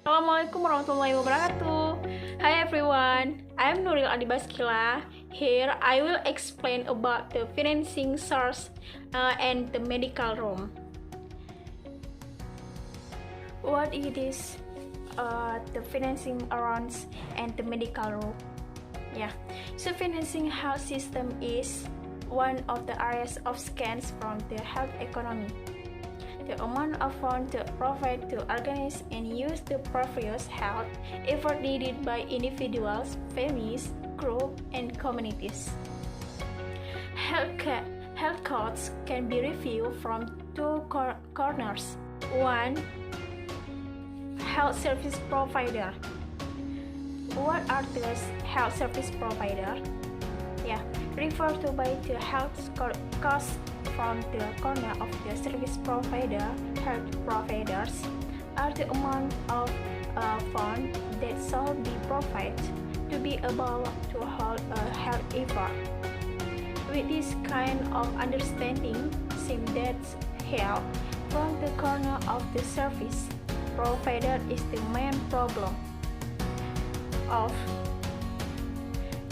Assalamualaikum warahmatullahi wabarakatuh. Hi everyone, I'm Nuril Adibaskila. Here I will explain about the financing source and the medical room. What it is, the financing arrange and the medical room. So financing health system is one of the areas of scans from the health economy. The amount of funds provided to organize and use the previous health effort needed by individuals, families, groups, and communities. Health costs can be reviewed from two corners. One, health service provider. What are the health service provider? Refer to by the health costs from the corner of the service provider. Health providers are the amount of funds that shall be provided to be able to hold a health effort. With this kind of understanding, seems that health from the corner of the service provider is the main problem of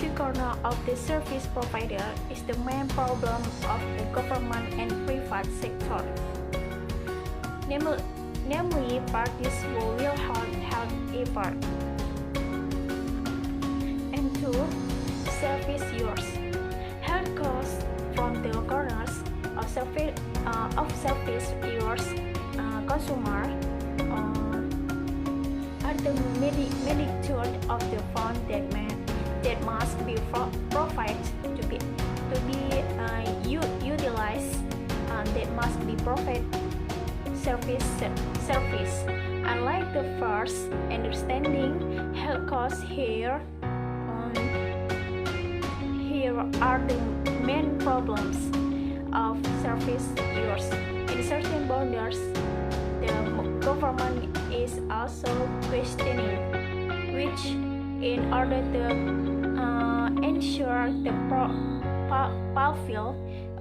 the corner of the service provider is the main problem of the government and private sector, namely parties who will hold health effort. And two, service use. Health costs from the corners of service use consumer are the magnitude of the fund that must be provided to be utilized, that must be provided service. Unlike the first understanding, health costs here are the main problems of service use. In certain borders, the government is also questioning which, in order to ensure the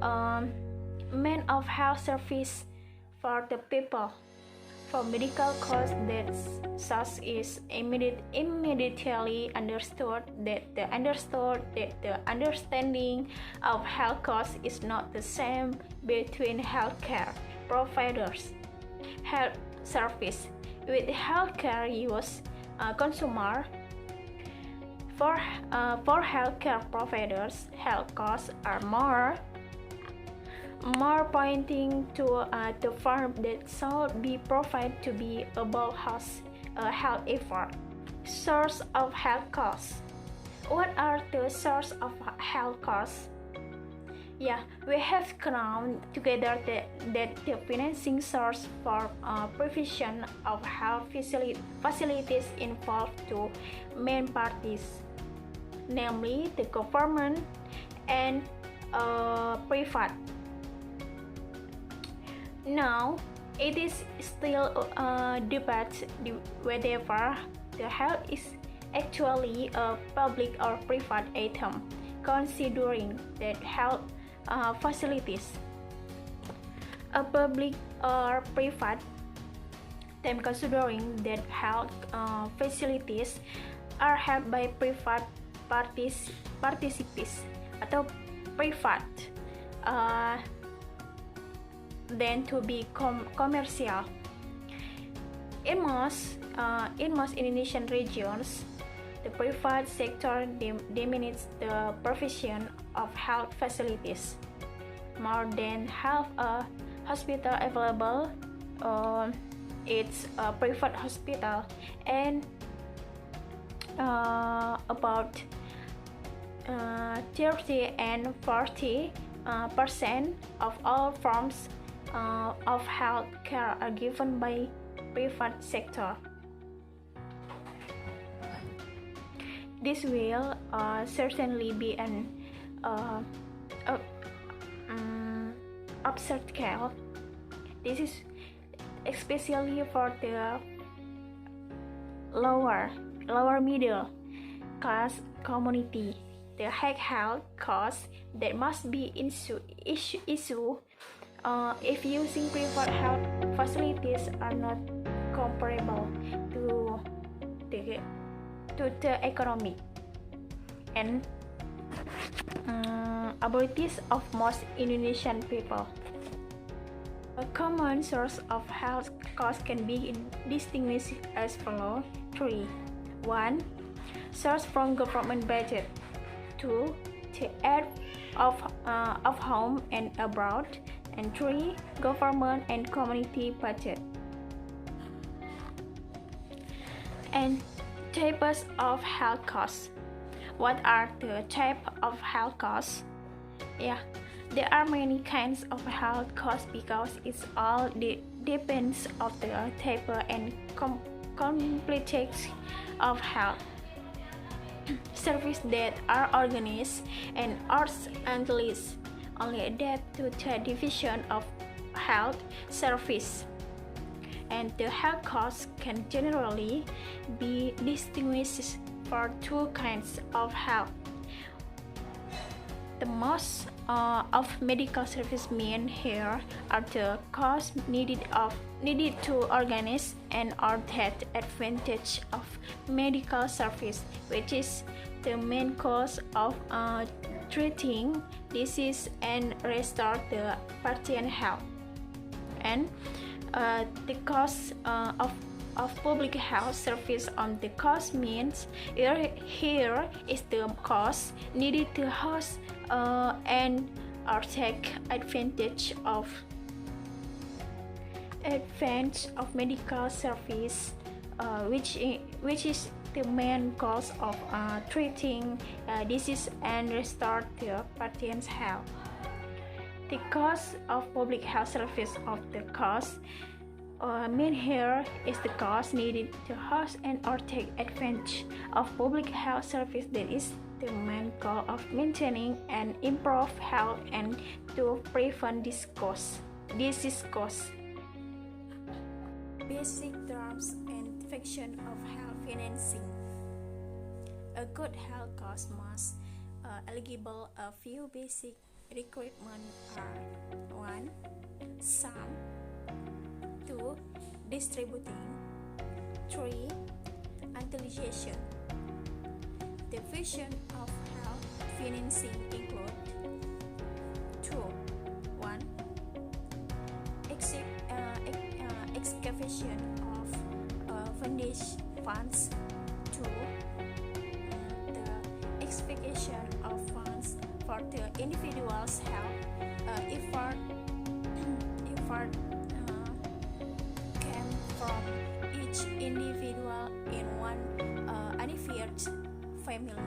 fulfillment of health service for the people. For medical costs, that such is immediately understood that the understanding of health costs is not the same between healthcare providers. Health service with healthcare use consumer. For healthcare providers, health costs are more pointing to the firm that should be provided to be about health effort. Source of health costs. What are the source of health costs? We have ground together that the financing source for provision of health facilities involve two main parties, namely the government and private. Now, it is still debate whether the health is actually a public or private item, considering that health facilities a public or private them, considering that health facilities are held by private participants atau private then to be commercial. In most Indonesian regions, the private sector dominates the provision of health facilities. More than half a hospital available, it's a private hospital, and about 30 and 40% of all forms of health care are given by private sector. This will certainly be an absurd care. This is especially for the lower middle class community. The high health costs that must be issue if using private health facilities are not comparable to the economy and abilities of most Indonesian people. A common source of health costs can be distinguished as follows: 3. 1. Source from government budget. 2. The aid of home and abroad. And 3. Government and community budget. And types of health costs. What are the types of health costs? There are many kinds of health costs because it's all depends of the type and complexity of health service that are organized and only adapt to the division of health service. And the health costs can generally be distinguished for two kinds of health. The most of medical service mean here are the costs needed to organize and or that advantage of medical service, which is the main cause of treating disease and restore the patient health. And the cost of public health service on the cost means here is the cost needed to host and or take advantage of medical service, which is the main cause of treating disease and restore the patient's health. The cost of public health service of the cost mean here is the cost needed to host and or take advantage of public health service that is the main goal of maintaining and improve health and to prevent disease costs. Basic terms and function of health financing. A good health cost must eligible. A few basic requirements are: 1. Sum. 2. Distributing. 3. Utilization. The function of health financing include 2. 1. Excavation of foundation funds. 2. The expenditure of funds for the individual's health effort came from each individual in one unified family.